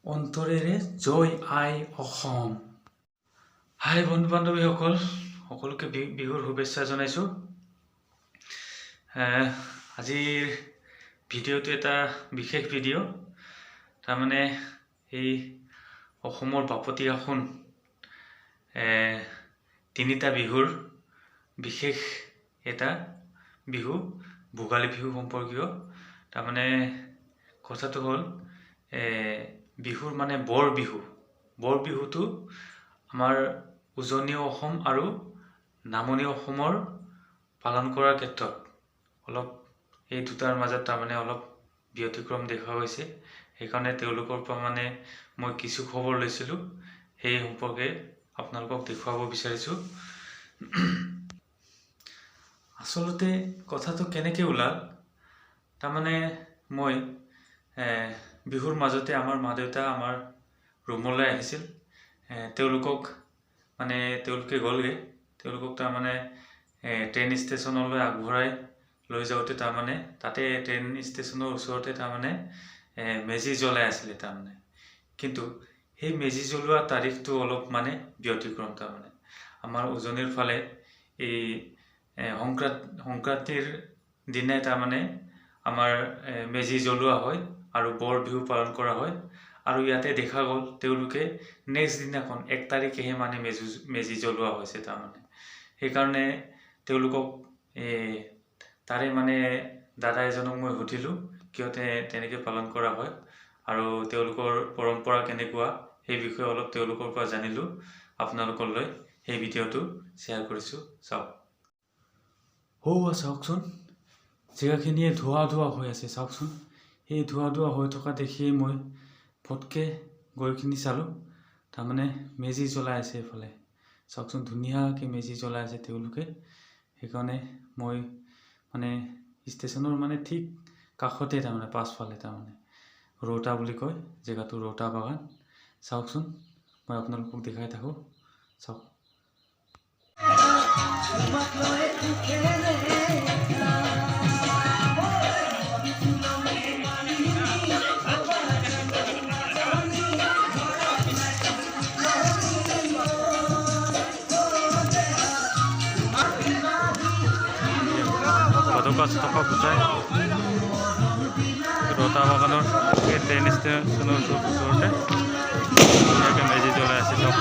অন্তৰেৰে জয় আই অসম। হাই বন্ধু বান্ধৱীসকল, সকলোকে বিহুৰ শুভেচ্ছা জনাইছোঁ। আজিৰ ভিডিঅ'টো এটা বিশেষ ভিডিঅ'। তাৰমানে এই অসমৰ বাপতি সাহোন তিনিটা বিহুৰ বিশেষ এটা বিহু, ভোগালী বিহু সম্পৰ্কীয়। তাৰমানে কথাটো হ'ল বিহুৰ মানে বৰ বিহুটো আমাৰ উজনি অসম আৰু নামনি অসমৰ পালন কৰাৰ ক্ষেত্ৰত অলপ এই দুটাৰ মাজত তাৰমানে অলপ ব্যতিক্ৰম দেখা হৈছে। সেইকাৰণে তেওঁলোকৰ পৰা মানে মই কিছু খবৰ লৈছিলোঁ, সেই সম্পৰ্কে আপোনালোকক দেখুৱাব বিচাৰিছোঁ। আচলতে কথাটো কেনেকৈ ওলাল, তাৰমানে মই বিহুৰ মাজতে আমাৰ মা দেউতা আমাৰ ৰুমলৈ আহিছিল। তেওঁলোকে গ'লগৈ। তেওঁলোকক তাৰমানে ট্ৰেইন ষ্টেচনলৈ আগবঢ়াই লৈ যাওঁতে তাৰমানে তাতে ট্ৰেইন ষ্টেচনৰ ওচৰতে তাৰমানে মেজি জ্বলাই আছিলে তাৰমানে। কিন্তু সেই মেজি জ্বলোৱা তাৰিখটো অলপ মানে ব্যতিক্ৰম। তাৰমানে আমাৰ উজনিৰ ফালে এই সংক্ৰান্তিৰ দিনাই তাৰমানে আমাৰ মেজি জ্বলোৱা হয় আৰু বৰ বিহু পালন কৰা হয়। আৰু ইয়াতে দেখা গ'ল তেওঁলোকে নেক্সট দিনাখন 1 তাৰিখেহে মানে মেজি জ্বলোৱা হৈছে তাৰমানে। সেইকাৰণে তেওঁলোকক তাৰে মানে দাদা এজনক মই সুধিলোঁ কিয় তেনেকৈ পালন কৰা হয় আৰু তেওঁলোকৰ পৰম্পৰা কেনেকুৱা, সেই বিষয়ে অলপ তেওঁলোকৰ পৰা জানিলোঁ। আপোনালোকলৈ সেই ভিডিঅ'টো শ্বেয়াৰ কৰিছোঁ, চাওক। চাওকচোন, জেগাখিনিয়ে ধোৱা হৈ আছে। চাওকচোন, সেই ধোৱা হৈ থকা দেখিয়ে মই ফটকৈ গৈ কিনি চালোঁ। তাৰমানে মেজি জ্বলাই আছে এইফালে। চাওকচোন, ধুনীয়াকৈ মেজি জ্বলাই আছে তেওঁলোকে। সেইকাৰণে মই মানে ষ্টেচনৰ মানে ঠিক কাষতে তাৰমানে পাছফালে তাৰমানে ৰৌতা বুলি কয় জেগাটো, ৰৌতা বাগান। চাওকচোন, মই আপোনালোকক দেখাই থাকোঁ, চাওক। টকা গোটাই ৰৌতা বাগানৰ এই ট্ৰেইন ষ্টেচনৰ ওচৰতে ধুনীয়াকৈ মেজি জ্বলাই আছে। চাওক,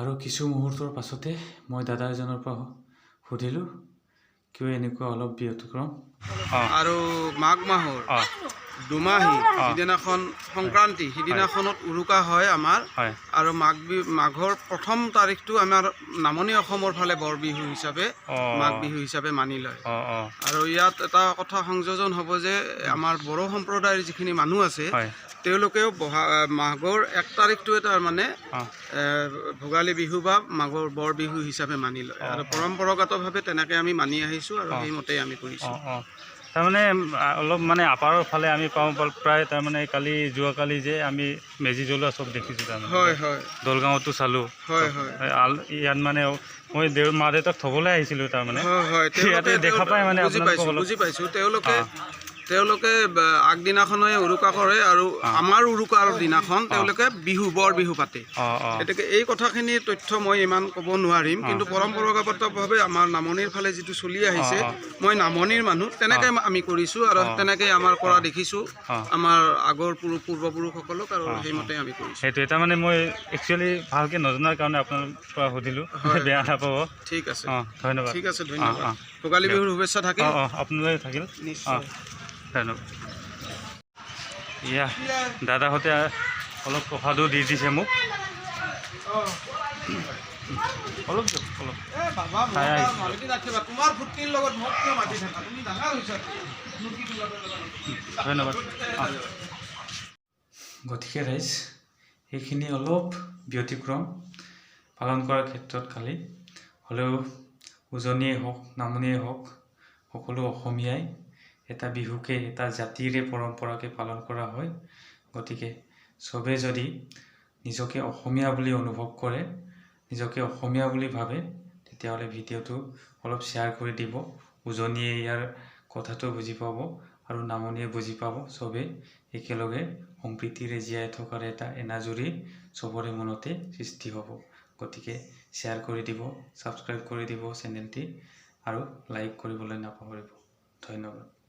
আৰু কিছু মুহূৰ্তৰ পাছতে মই দাদা এজনৰ পৰা সুধিলোঁ কিয় এনেকুৱা অলপ ব্যতিক্ৰম। আৰু মাঘ মাহৰ দুমাহী যিদিনাখন সংক্ৰান্তি, সিদিনাখনত উৰুকা হয় আমাৰ। আৰু মাঘৰ প্ৰথম তাৰিখটো আমাৰ নামনি অসমৰ ফালে বৰ বিহু হিচাপে, মাঘ বিহু হিচাপে মানি লয়। আৰু ইয়াত এটা কথা সংযোজন হ'ব যে আমাৰ বড়ো সম্প্ৰদায়ৰ যিখিনি মানুহ আছে তেওঁলোকেও মাঘৰ 1 তাৰিখটোৱে তাৰমানে ভোগালী বিহু বা মাঘৰ বৰ বিহু হিচাপে মানি লয়। আৰু পৰম্পৰাগতভাৱে তেনেকৈ আমি মানি আহিছোঁ আৰু সেইমতেই আমি কৰিছোঁ। তাৰমানে অলপ মানে আপাৰৰ ফালে আমি পাওঁ প্ৰায়, তাৰমানে যোৱাকালি যে আমি মেজি জ্বলোৱা চব দেখিছোঁ তাৰমানে। দলগাঁৱতো চালোঁ। ইয়াত মানে মই মা দেউতাক থ'বলৈ আহিছিলোঁ তাৰমানে। ইয়াতে দেখা পাই মানে বুজি পাইছোঁ। তেওঁলোকে আগদিনাখনে উৰুকা কৰে আৰু আমাৰ উৰুকাৰ দিনাখন তেওঁলোকে বৰ বিহু পাতে। গতিকে এই কথাখিনিৰ তথ্য মই ইমান ক'ব নোৱাৰিম, কিন্তু পৰম্পৰাগতভাৱে আমাৰ নামনিৰ ফালে যিটো চলি আহিছে, মই নামনিৰ মানুহ, তেনেকৈ আমি কৰিছোঁ আৰু তেনেকৈ আমাৰ কৰা দেখিছোঁ আমাৰ আগৰ পূৰ্বপুৰুষসকলক, আৰু সেইমতে আমি কৰিছোঁ। সেইটোৱে তাৰমানে মই একচুৱেলি ভালকৈ নজনাৰ কাৰণে আপোনালোকৰ পৰা সুধিলোঁ, বেয়া নাপাব। ঠিক আছে, ধন্যবাদ। ঠিক আছে, ধন্যবাদ। ভোগালী বিহুৰ শুভেচ্ছা থাকিল। আপোনালৈ থাকিল, নিশ্চয়, ধন্যবাদ। দাদাহঁতে অলপ প্ৰসাদো দি দিছে মোক। ধন্যবাদ। গতিকে ৰাইজ এইখিনি অলপ ব্যতিক্ৰম পালন কৰাৰ ক্ষেত্ৰত খালি হ'লেও উজনিয়েই হওক নামনিয়েই হওক সকলো অসমীয়াই এটা বিহুকে এটা জাতিৰে পৰম্পৰাকে পালন কৰা হয়। গতিকে চবে যদি নিজকে অসমীয়া বুলি অনুভৱ কৰে, নিজকে অসমীয়া বুলি ভাবে, তেতিয়াহ'লে ভিডিঅ'টো অলপ শ্বেয়াৰ কৰি দিব। উজনিয়ে ইয়াৰ কথাটো বুজি পাব আৰু নামনিয়ে বুজি পাব। চবেই একেলগে সম্প্ৰীতিৰে জীয়াই থকাৰ এটা এনাজৰী চবৰে মনতে সৃষ্টি হ'ব। গতিকে শ্বেয়াৰ কৰি দিব, ছাবস্ক্ৰাইব কৰি দিব চেনেলটি আৰু লাইক কৰিবলৈ নাপাহৰিব। ধন্যবাদ।